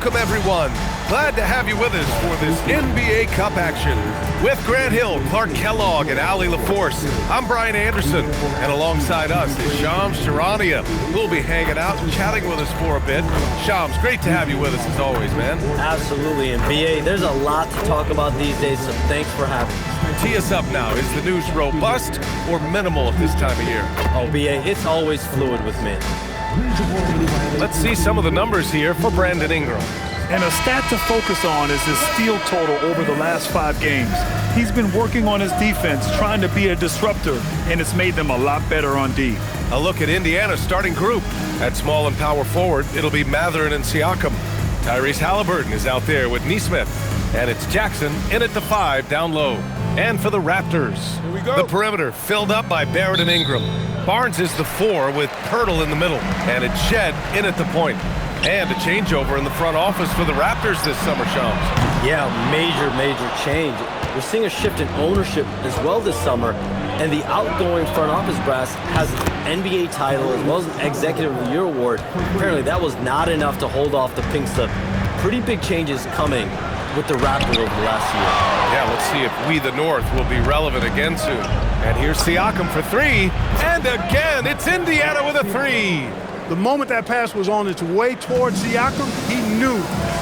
Welcome, everyone. Glad to have you with us for this NBA Cup action. With Grant Hill, Clark Kellogg, and Ali LaForce, I'm Brian Anderson, and alongside us is Shams Charania. We'll be hanging out and chatting with us for a bit. Shams, great to have you with us as always, man. Absolutely, and BA, there's a lot to talk about these days, so thanks for having us. Tee us up now. Is the news robust or minimal at this time of year? Oh, BA, it's always fluid with me. Let's see some of the numbers here for Brandon Ingram. And a stat to focus on is his steal total over the last 5 games. He's been working on his defense, trying to be a disruptor, and it's made them a lot better on D. A look at Indiana's starting group. At small and power forward, it'll be Mathurin and Siakam. Tyrese Halliburton is out there with Nesmith. And it's Jackson in at the 5 down low. And for the Raptors, here we go. The perimeter filled up by Barrett and Ingram. Barnes is the 4 with Pirtle in the middle. And it's Shed in at the point. And a changeover in the front office for the Raptors this summer, Shams. Yeah, major change. We're seeing a shift in ownership as well this summer. And the outgoing front office brass has an NBA title as well as an Executive of the Year award. Apparently that was not enough to hold off the pink slip. Pretty big changes coming with the Raptors over the last year. Yeah, let's see if we, the North, will be relevant again soon. And here's Siakam for 3. And again, it's Indiana with a 3. The moment that pass was on its way towards Siakam, he knew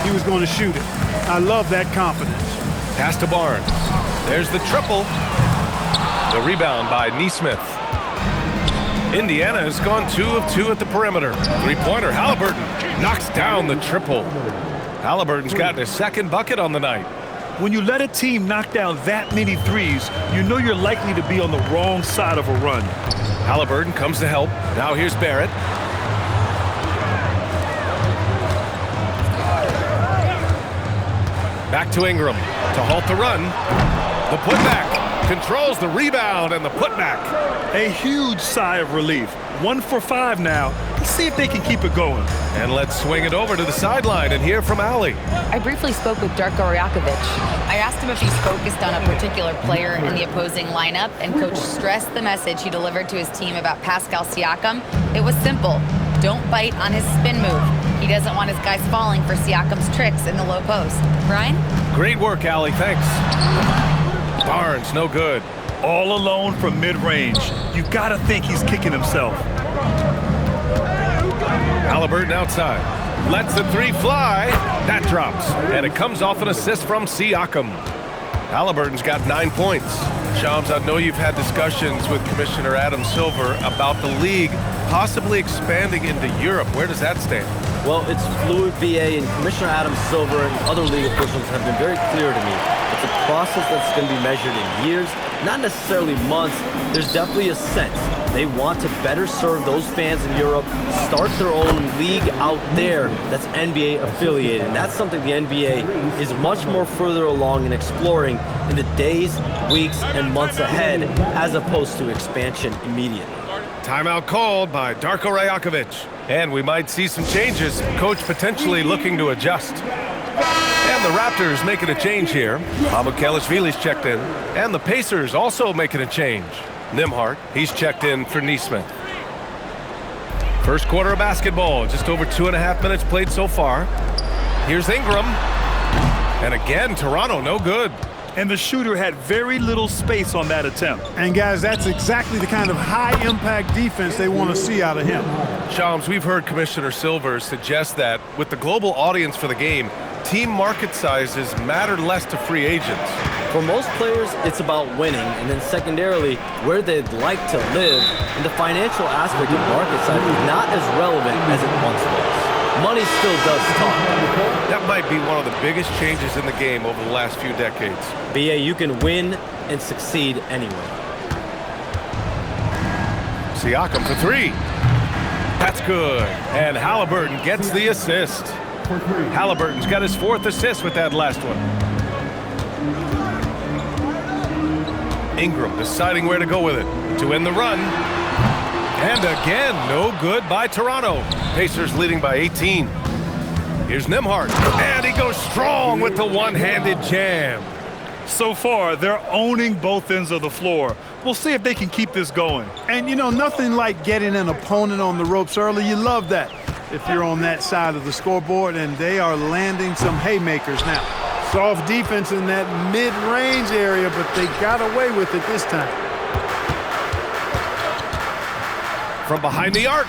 he was going to shoot it. I love that confidence. Pass to Barnes. There's the triple. The rebound by Nesmith. Indiana has gone 2 of 2 at the perimeter. Three-pointer, Halliburton knocks down the triple. Halliburton's gotten his 2nd bucket on the night. When you let a team knock down that many threes, you know you're likely to be on the wrong side of a run. Halliburton comes to help. Now here's Barrett. Back to Ingram to halt the run. The putback controls the rebound and the putback. A huge sigh of relief. 1 for 5 now. Let's see if they can keep it going. And let's swing it over to the sideline and hear from Ali. I briefly spoke with Darko Rajakovic. I asked him if he's focused on a particular player in the opposing lineup, and Coach stressed the message he delivered to his team about Pascal Siakam. It was simple. Don't bite on his spin move. He doesn't want his guys falling for Siakam's tricks in the low post. Brian? Great work, Ali. Thanks. Barnes, no good. All alone from mid-range. You gotta think he's kicking himself. Halliburton outside. Lets the 3 fly. That drops. And it comes off an assist from Siakam. Halliburton's got 9 points. Shams, I know you've had discussions with Commissioner Adam Silver about the league possibly expanding into Europe. Where does that stand? Well, it's fluid, BA, and Commissioner Adam Silver and other league officials have been very clear to me. It's a process that's going to be measured in years, not necessarily months. There's definitely a sense they want to better serve those fans in Europe, start their own league out there that's NBA affiliated. And that's something the NBA is much more further along in exploring in the days, weeks, and months ahead, as opposed to expansion immediately. Timeout called by Darko Rajakovic. And we might see some changes. Coach potentially looking to adjust. And the Raptors making a change here. Mamukelashvili's checked in. And the Pacers also making a change. Nembhard, he's checked in for Nesmith. First quarter of basketball, just over 2.5 minutes played so far. Here's Ingram. And again, Toronto, no good. And the shooter had very little space on that attempt. And guys, that's exactly the kind of high-impact defense they want to see out of him. Shams, we've heard Commissioner Silver suggest that with the global audience for the game, team market sizes matter less to free agents. For most players, it's about winning, and then secondarily, where they'd like to live, and the financial aspect of market size is not as relevant as it once was. Money still does talk. That might be one of the biggest changes in the game over the last few decades. BA, you can win and succeed anywhere. Siakam for 3. That's good. And Halliburton gets the assist. Halliburton's got his 4th assist with that last one. Ingram deciding where to go with it. To end the run. And again, no good by Toronto. Pacers leading by 18. Here's Nembhard. And he goes strong with the one-handed jam. So far, they're owning both ends of the floor. We'll see if they can keep this going. And, you know, nothing like getting an opponent on the ropes early. You love that. if you're on that side of the scoreboard, and they are landing some haymakers now. Soft defense in that mid-range area, but they got away with it this time. From behind the arc.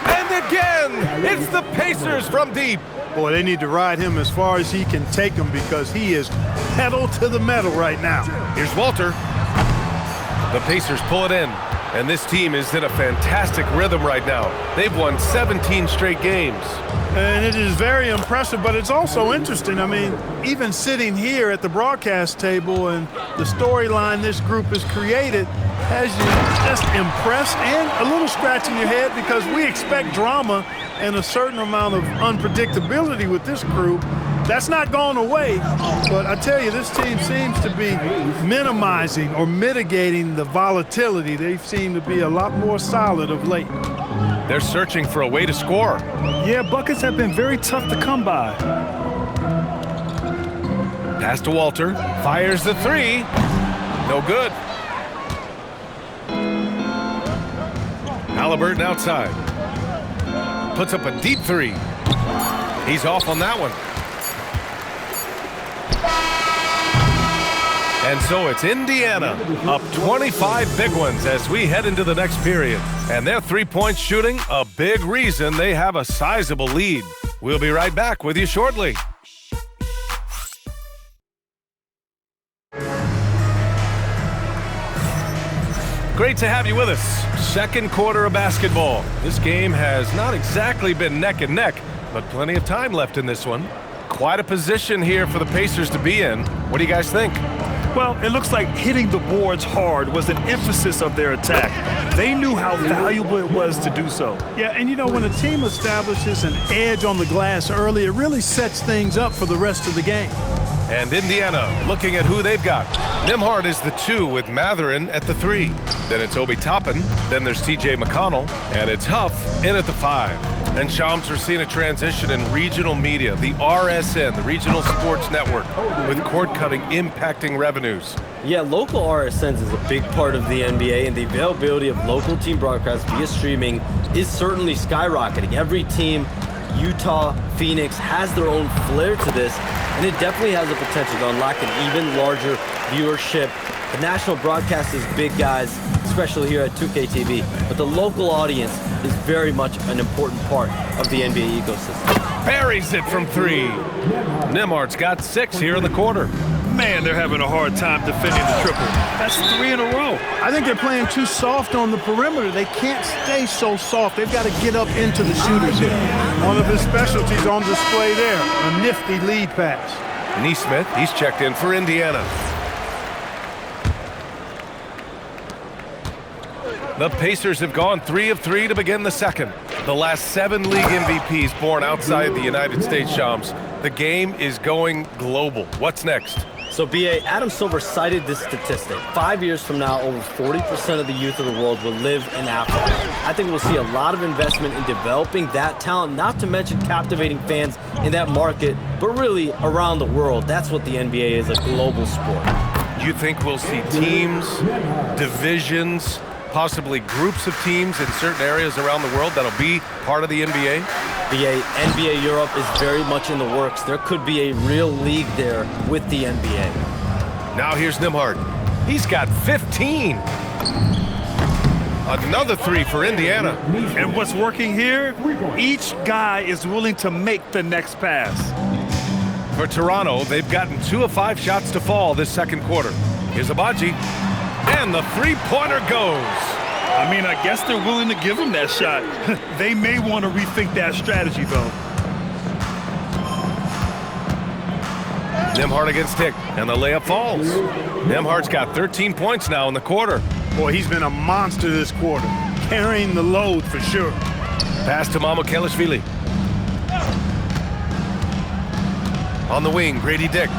And again, it's the Pacers from deep. Boy, they need to ride him as far as he can take them because he is pedal to the metal right now. Here's Walter. The Pacers pull it in, and this team is in a fantastic rhythm right now. They've won 17 straight games. And it is very impressive, but it's also interesting. I mean, even sitting here at the broadcast table and the storyline this group has created has you just impressed and a little scratch in your head because we expect drama and a certain amount of unpredictability with this crew. That's not gone away, but I tell you, this team seems to be minimizing or mitigating the volatility. They seem to be a lot more solid of late. They're searching for a way to score. Yeah, buckets have been very tough to come by. Pass to Walter. Fires the three. No good. Halliburton outside. Puts up a deep three. He's off on that one. And so it's Indiana up 25 big ones as we head into the next period. And their three-point shooting, a big reason they have a sizable lead. We'll be right back with you shortly. Great to have you with us. Second quarter of basketball. This game has not exactly been neck and neck, but plenty of time left in this one. Quite a position here for the Pacers to be in. What do you guys think? Well, it looks like hitting the boards hard was an emphasis of their attack. They knew how valuable it was to do so. Yeah, and you know, when a team establishes an edge on the glass early, it really sets things up for the rest of the game. And Indiana looking at who they've got. Nembhard is the 2 with Mathurin at the 3. Then it's Obi Toppin. Then there's TJ McConnell. And it's Huff in at the 5. And Shams, are seeing a transition in regional media, the RSN, the Regional Sports Network, with cord-cutting impacting revenues. Yeah, local RSNs is a big part of the NBA, and the availability of local team broadcasts via streaming is certainly skyrocketing. Every team, Utah, Phoenix, has their own flair to this, and it definitely has the potential to unlock an even larger viewership. The national broadcast is big, guys, especially here at 2K TV, but the local audience is very much an important part of the NBA ecosystem. Buries it from 3. Nembhard's got 6 here in the quarter. Man, they're having a hard time defending the triple. That's 3 in a row. I think they're playing too soft on the perimeter. They can't stay so soft. They've got to get up into the shooters here. One of his specialties on display there, a nifty lead pass. Neesmith, he's checked in for Indiana. The Pacers have gone 3 of 3 to begin the second. The last 7 league MVPs born outside the United States, Shams. The game is going global. What's next? So, B.A., Adam Silver cited this statistic. 5 years from now, over 40% of the youth of the world will live in Africa. I think we'll see a lot of investment in developing that talent, not to mention captivating fans in that market, but really around the world. That's what the NBA is, a global sport. You think we'll see teams, divisions, possibly groups of teams in certain areas around the world that'll be part of the NBA? The NBA Europe is very much in the works. There could be a real league there with the NBA. Now here's Nembhard. He's got 15. Another 3 for Indiana. And what's working here? Each guy is willing to make the next pass. For Toronto, they've gotten 2 of 5 shots to fall this second quarter. Here's Abaji. And the three-pointer goes. I mean, I guess they're willing to give him that shot. They may want to rethink that strategy, though. Nembhard against Tick, and the layup falls. Nembhard's got 13 points now in the quarter. Boy, he's been a monster this quarter, carrying the load for sure. Pass to Mamukelashvili. On the wing, Grady Dick.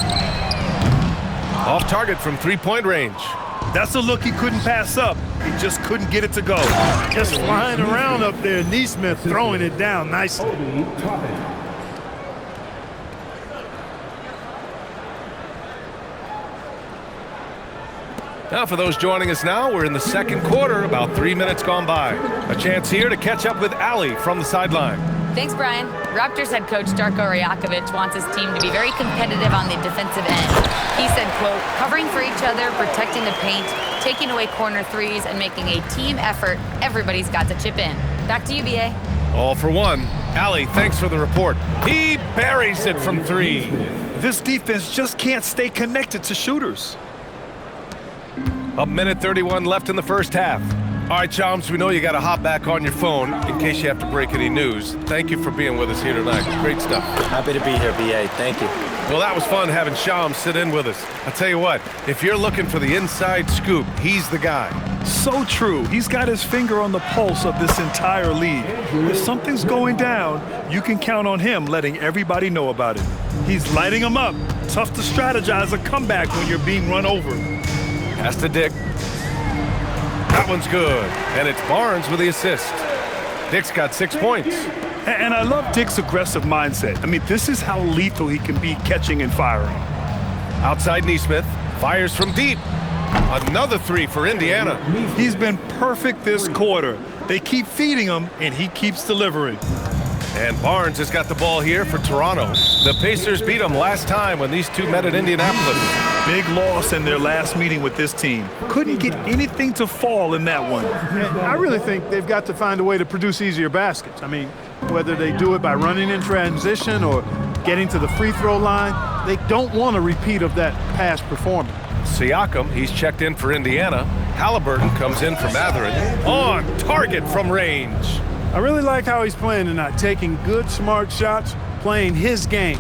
Off target from three-point range. That's a look he couldn't pass up. He just couldn't get it to go. Just flying around up there. Neesmith throwing it down nicely. Now for those joining us now, we're in the second quarter, about 3 minutes gone by. A chance here to catch up with Ali from the sideline. Thanks, Brian. Raptors head coach Darko Rajakovic wants his team to be very competitive on the defensive end. He said, quote, covering for each other, protecting the paint, taking away corner threes, and making a team effort. Everybody's got to chip in. Back to you, BA. All for one. Allie, thanks for the report. He buries it from three. This defense just can't stay connected to shooters. A minute 31 left in the first half. All right, Chums, we know you got to hop back on your phone in case you have to break any news. Thank you for being with us here tonight. Great stuff. Happy to be here, BA. Thank you. Well, that was fun having Shams sit in with us. I'll tell you what, if you're looking for the inside scoop, he's the guy. So true. He's got his finger on the pulse of this entire league. If something's going down, you can count on him letting everybody know about it. He's lighting them up. Tough to strategize a comeback when you're being run over. Pass to Dick. That one's good. And it's Barnes with the assist. Dick's got 6 points. And I love Dick's aggressive mindset. I mean, this is how lethal he can be catching and firing. Outside Neesmith. Fires from deep. Another three for Indiana. He's been perfect this quarter. They keep feeding him, and he keeps delivering. And Barnes has got the ball here for Toronto. The Pacers beat them last time when these two met at Indianapolis. Big loss in their last meeting with this team. Couldn't get anything to fall in that one. I really think they've got to find a way to produce easier baskets. I mean, whether they do it by running in transition or getting to the free throw line, they don't want a repeat of that past performance. Siakam, he's checked in for Indiana. Halliburton comes in for Matherin. On target from range. I really like how he's playing tonight, taking good, smart shots, playing his game.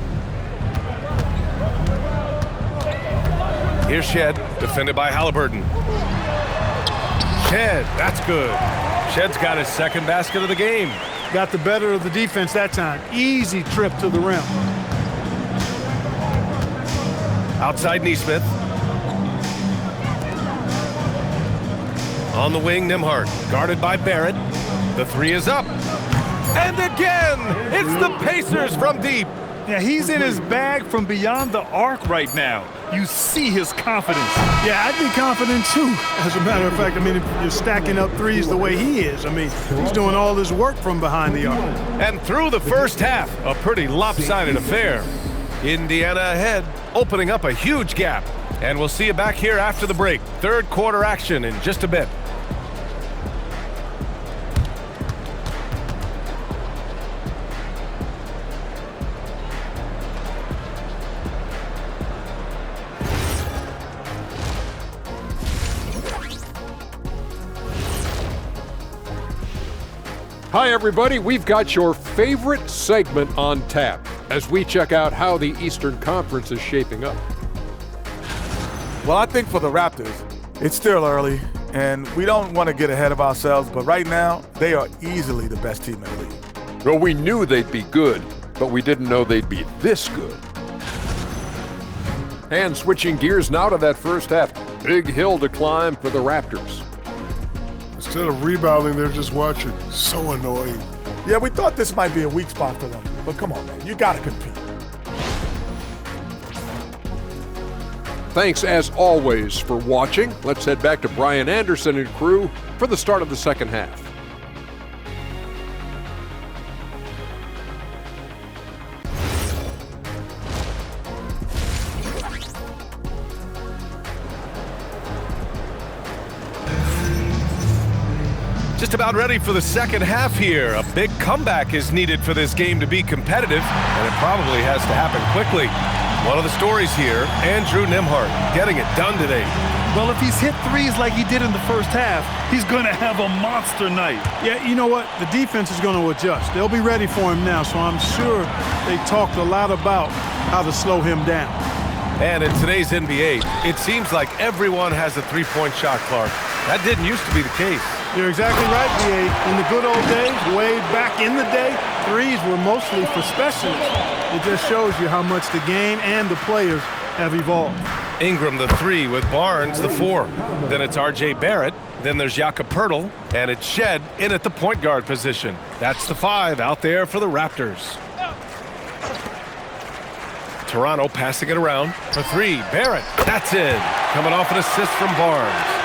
Here's Shed, defended by Halliburton. Shed, that's good. Shed's got his second basket of the game. Got the better of the defense that time. Easy trip to the rim. Outside Neesmith. On the wing, Nembhard, guarded by Barrett. The three is up. And again, it's the Pacers from deep. Yeah, he's in his bag from beyond the arc right now. You see his confidence. Yeah, I'd be confident too. As a matter of fact, I mean, if you're stacking up threes the way he is, I mean, he's doing all his work from behind the arc. And through the first half, a pretty lopsided affair. Indiana ahead, opening up a huge gap. And we'll see you back here after the break. Third quarter action in just a bit. Hi, everybody. We've got your favorite segment on tap as we check out how the Eastern Conference is shaping up. Well, I think for the Raptors, it's still early, and we don't want to get ahead of ourselves, but right now, they are easily the best team in the league. Well, we knew they'd be good, but we didn't know they'd be this good. And switching gears now to that first half, big hill to climb for the Raptors. Instead of rebounding, they're just watching. So annoying. Yeah, we thought this might be a weak spot for them, but come on, man, you got to compete. Thanks, as always, for watching. Let's head back to Brian Anderson and crew for the start of the second half. Just about ready for the second half here. A big comeback is needed for this game to be competitive, and it probably has to happen quickly. One of the stories here, Andrew Nembhard getting it done today. Well, if he's hit threes like he did in the first half, he's going to have a monster night. Yeah, you know what? The defense is going to adjust. They'll be ready for him now, so I'm sure they talked a lot about how to slow him down. And in today's NBA, it seems like everyone has a three-point shot, Clark. That didn't used to be the case. You're exactly right, B.A. In the good old days, way back in the day, threes were mostly for specialists. It just shows you how much the game and the players have evolved. Ingram the three with Barnes the four. Then it's R.J. Barrett. Then there's Jakob Poeltl. And it's Shed in at the point guard position. That's the five out there for the Raptors. Toronto passing it around. For three, Barrett. That's in. Coming off an assist from Barnes.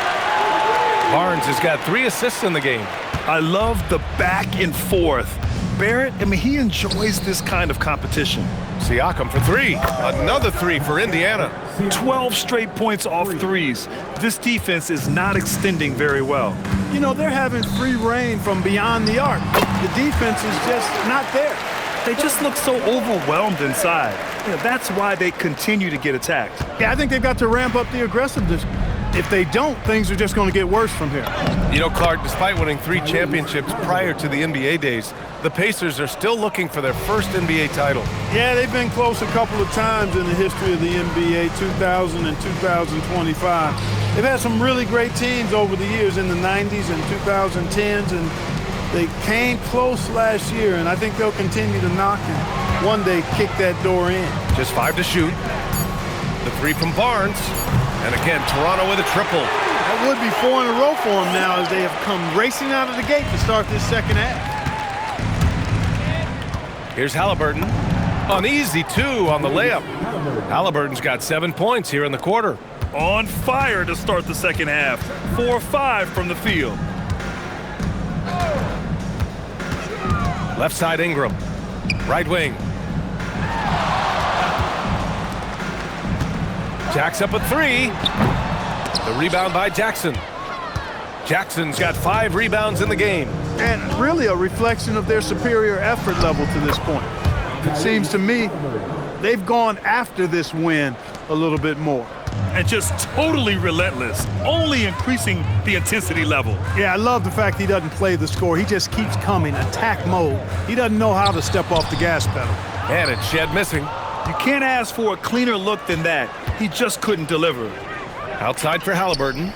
Barnes has got 3 assists in the game. I love the back and forth. Barrett, he enjoys this kind of competition. Siakam for 3. Another 3 for Indiana. 12 straight points off threes. This defense is not extending very well. You know, they're having free reign from beyond the arc. The defense is just not there. They just look so overwhelmed inside. That's why they continue to get attacked. Yeah, I think they've got to ramp up the aggressiveness. If they don't, things are just going to get worse from here. You know, Clark, despite winning 3 championships prior to the NBA days, the Pacers are still looking for their first NBA title. Yeah, they've been close a couple of times in the history of the NBA, 2000 and 2025. They've had some really great teams over the years in the 90s and 2010s, and they came close last year, and I think they'll continue to knock and one day kick that door in. Just 5 to shoot. The 3 from Barnes. And again, Toronto with a triple. That would be 4 in a row for them now as they have come racing out of the gate to start this second half. Here's Halliburton. An easy 2 on the layup. Halliburton's got 7 points here in the quarter. On fire to start the second half. 4-5 from the field. Left side Ingram. Right wing. Jacks up a 3. The rebound by Jackson. Jackson's got 5 rebounds in the game. And really a reflection of their superior effort level to this point. It seems to me they've gone after this win a little bit more. And just totally relentless, only increasing the intensity level. Yeah, I love the fact he doesn't play the score. He just keeps coming, attack mode. He doesn't know how to step off the gas pedal. And it's Shed missing. You can't ask for a cleaner look than that. He just couldn't deliver. Outside for Halliburton.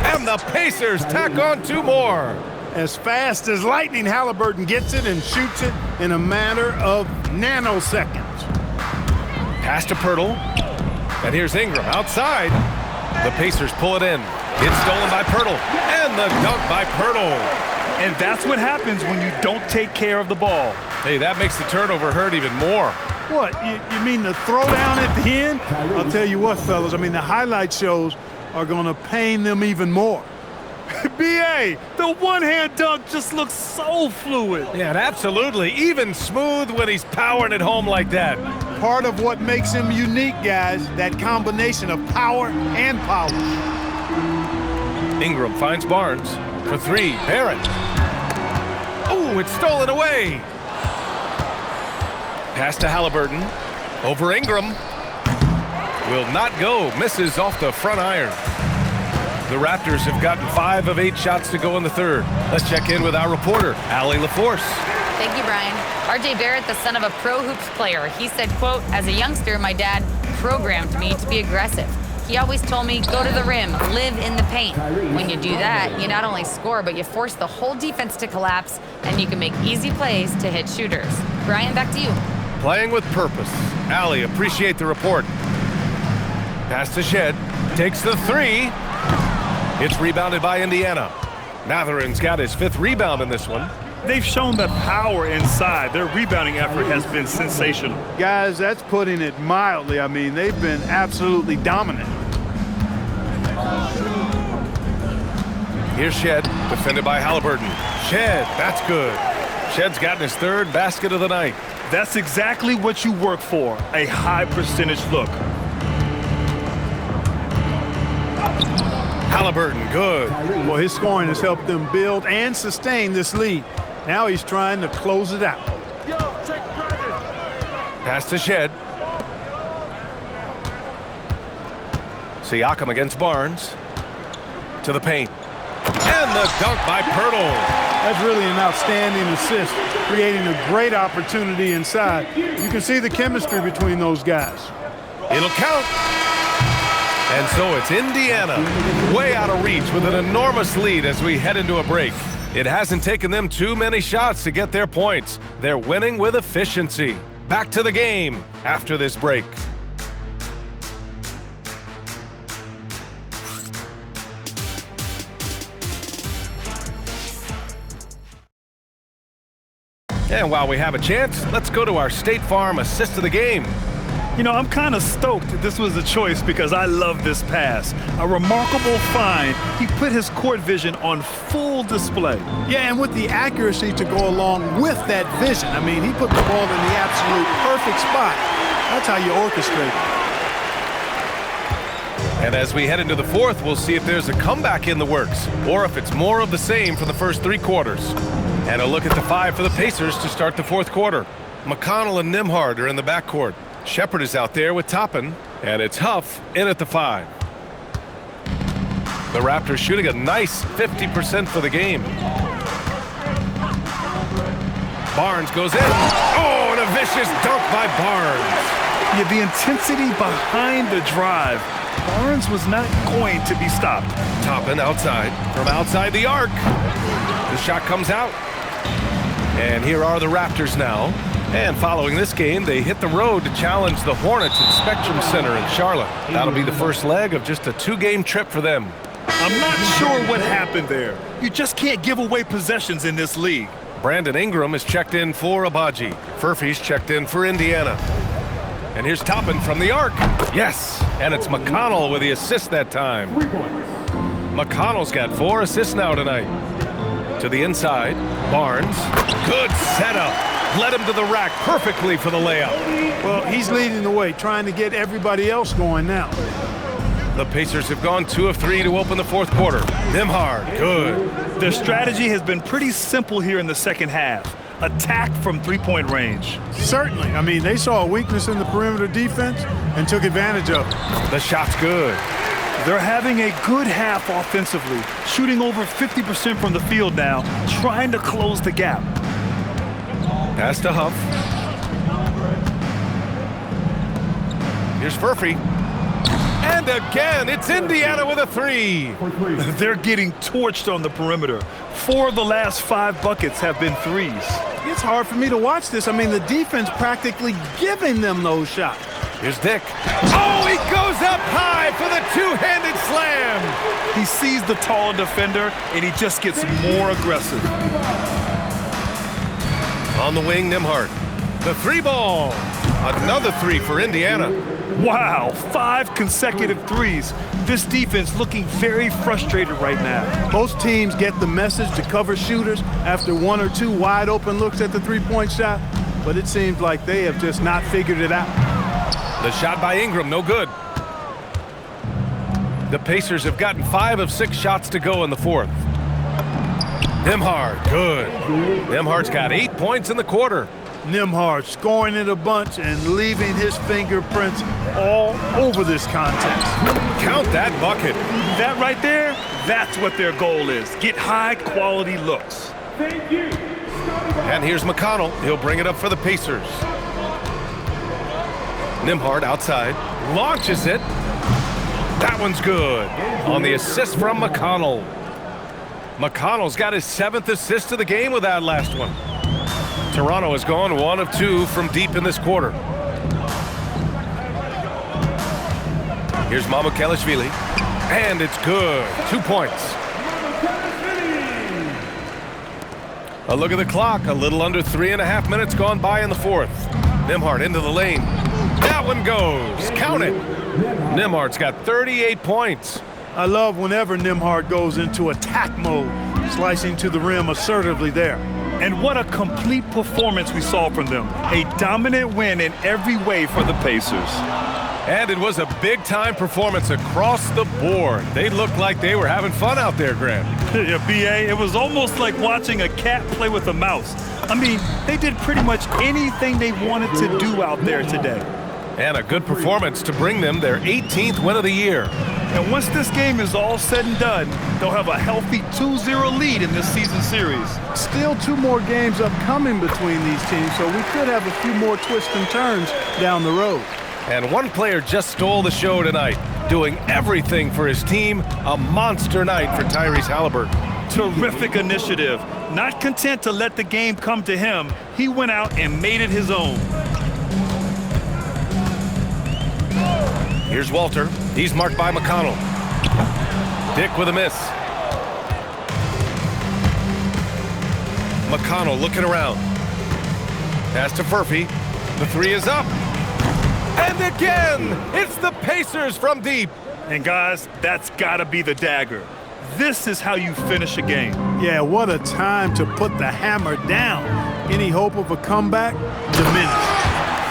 And the Pacers tack on 2 more. As fast as lightning, Halliburton gets it and shoots it in a matter of nanoseconds. Pass to Pirtle. And here's Ingram outside. The Pacers pull it in. It's stolen by Pirtle. And the dunk by Pirtle. And that's what happens when you don't take care of the ball. Hey, that makes the turnover hurt even more. What, you mean the throwdown at the end? I'll tell you what, fellas, I mean, the highlight shows are going to pain them even more. B.A., the one-hand dunk just looks so fluid. Yeah, absolutely. Even smooth when he's powering it home like that. Part of what makes him unique, guys, that combination of power and polish. Ingram finds Barnes for 3. Barrett. Oh, it's stolen away. Pass to Halliburton. Over Ingram. Will not go. Misses off the front iron. The Raptors have gotten 5 of 8 shots to go in the third. Let's check in with our reporter, Allie LaForce. Thank you, Brian. R.J. Barrett, the son of a pro hoops player, he said, quote, "As a youngster, my dad programmed me to be aggressive. He always told me, go to the rim, live in the paint. When you do that, you not only score, but you force the whole defense to collapse, and you can make easy plays to hit shooters." Brian, back to you. Playing with purpose. Allie, appreciate the report. Pass to Shed. Takes the 3. It's rebounded by Indiana. Matherin's got his 5th rebound in this one. They've shown the power inside. Their rebounding effort has been sensational. Guys, that's putting it mildly. I mean, they've been absolutely dominant. Here's Shed, defended by Halliburton. Shed, that's good. Shed's gotten his 3rd basket of the night. That's exactly what you work for, a high percentage look. Halliburton, good. Well, his scoring has helped them build and sustain this lead. Now he's trying to close it out. Pass to Shed. Siakam against Barnes. To the paint. And the dunk by Pirtle. That's really an outstanding assist, creating a great opportunity inside. You can see the chemistry between those guys. It'll count. And so it's Indiana, way out of reach with an enormous lead as we head into a break. It hasn't taken them too many shots to get their points. They're winning with efficiency. Back to the game after this break. And while we have a chance, let's go to our State Farm assist of the game. You know, I'm kind of stoked this was a choice because I love this pass. A remarkable find. He put his court vision on full display. Yeah, and with the accuracy to go along with that vision. I mean, he put the ball in the absolute perfect spot. That's how you orchestrate it. And as we head into the fourth, we'll see if there's a comeback in the works or if it's more of the same for the first 3 quarters. And a look at the 5 for the Pacers to start the fourth quarter. McConnell and Nembhard are in the backcourt. Shepard is out there with Toppin, and it's Huff in at the 5. The Raptors shooting a nice 50% for the game. Barnes goes in. Oh, and a vicious dunk by Barnes. Yeah, the intensity behind the drive. Barnes was not going to be stopped. Toppin outside, from outside the arc. The shot comes out. And here are the Raptors now. And following this game, they hit the road to challenge the Hornets at Spectrum Center in Charlotte. That'll be the first leg of just a 2-game trip for them. I'm not sure what happened there. You just can't give away possessions in this league. Brandon Ingram is checked in for Abaji. Furphy's checked in for Indiana. And here's Toppin from the arc. Yes, and it's McConnell with the assist that time. McConnell's got 4 assists now tonight. To the inside, Barnes. Good setup. Led him to the rack perfectly for the layup. Well, he's leading the way, trying to get everybody else going now. The Pacers have gone 2 of 3 to open the fourth quarter. Nembhard, good. Their strategy has been pretty simple here in the second half. Attack from 3-point range. Certainly. I mean, they saw a weakness in the perimeter defense and took advantage of it. The shot's good. They're having a good half offensively, shooting over 50% from the field now, trying to close the gap. Pass to Huff. Here's Furphy. And again, it's Indiana with a 3. They're getting torched on the perimeter. 4 of the last 5 buckets have been threes. It's hard for me to watch this. I mean, the defense practically giving them those shots. Here's Dick. Oh, he goes up high for the 2-handed slam. He sees the taller defender, and he just gets more aggressive. On the wing, Nembhard. The 3 ball. Another 3 for Indiana. Wow, 5 consecutive threes. This defense looking very frustrated right now. Most teams get the message to cover shooters after 1 or 2 wide open looks at the 3-point shot, but it seems like they have just not figured it out. The shot by Ingram, no good. The Pacers have gotten 5 of 6 shots to go in the fourth. Nembhard, good. Nembhard's got 8 points in the quarter. Nembhard scoring it a bunch and leaving his fingerprints all over this contest. Count that bucket. That right there, that's what their goal is. Get high-quality looks. Thank you. And here's McConnell. He'll bring it up for the Pacers. Nembhard outside. Launches it. That one's good. On the assist from McConnell. McConnell's got his 7th assist of the game with that last one. Toronto has gone 1 of 2 from deep in this quarter. Here's Mamukelashvili. And it's good. 2 points. A look at the clock. A little under 3.5 minutes gone by in the fourth. Nembhard into the lane. That one goes. Count it. Nembhard's got 38 points. I love whenever Nembhard goes into attack mode, slicing to the rim assertively there. And what a complete performance we saw from them. A dominant win in every way for the Pacers. And it was a big-time performance across the board. They looked like they were having fun out there, Grant. Yeah, B.A., it was almost like watching a cat play with a mouse. I mean, they did pretty much anything they wanted to do out there today. And a good performance to bring them their 18th win of the year. And once this game is all said and done, they'll have a healthy 2-0 lead in this season series. Still 2 more games upcoming between these teams, so we could have a few more twists and turns down the road. And one player just stole the show tonight, doing everything for his team. A monster night for Tyrese Halliburton. Terrific initiative. Not content to let the game come to him, he went out and made it his own. Here's Walter. He's marked by McConnell. Dick with a miss. McConnell looking around. Pass to Furphy. The 3 is up. And And again, it's the Pacers from deep. And guys, that's gotta be the dagger. This is how you finish a game. Yeah, what a time to put the hammer down. Any hope of a comeback? Diminished.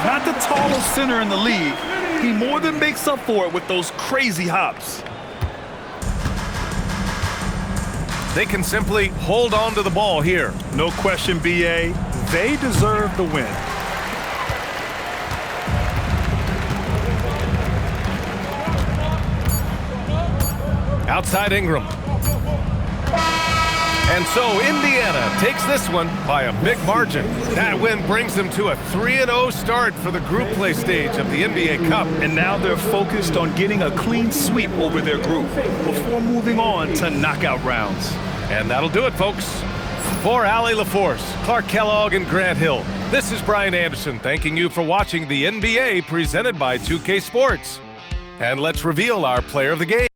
Not the tallest center in the league, he more than makes up for it with those crazy hops. They can simply hold on to the ball here. No question, BA, they deserve the win. Outside Ingram. And so Indiana takes this one by a big margin. That win brings them to a 3-0 start for the group play stage of the NBA Cup. And now they're focused on getting a clean sweep over their group before moving on to knockout rounds. And that'll do it, folks. For Allie LaForce, Clark Kellogg, and Grant Hill, this is Brian Anderson thanking you for watching the NBA presented by 2K Sports. And let's reveal our player of the game.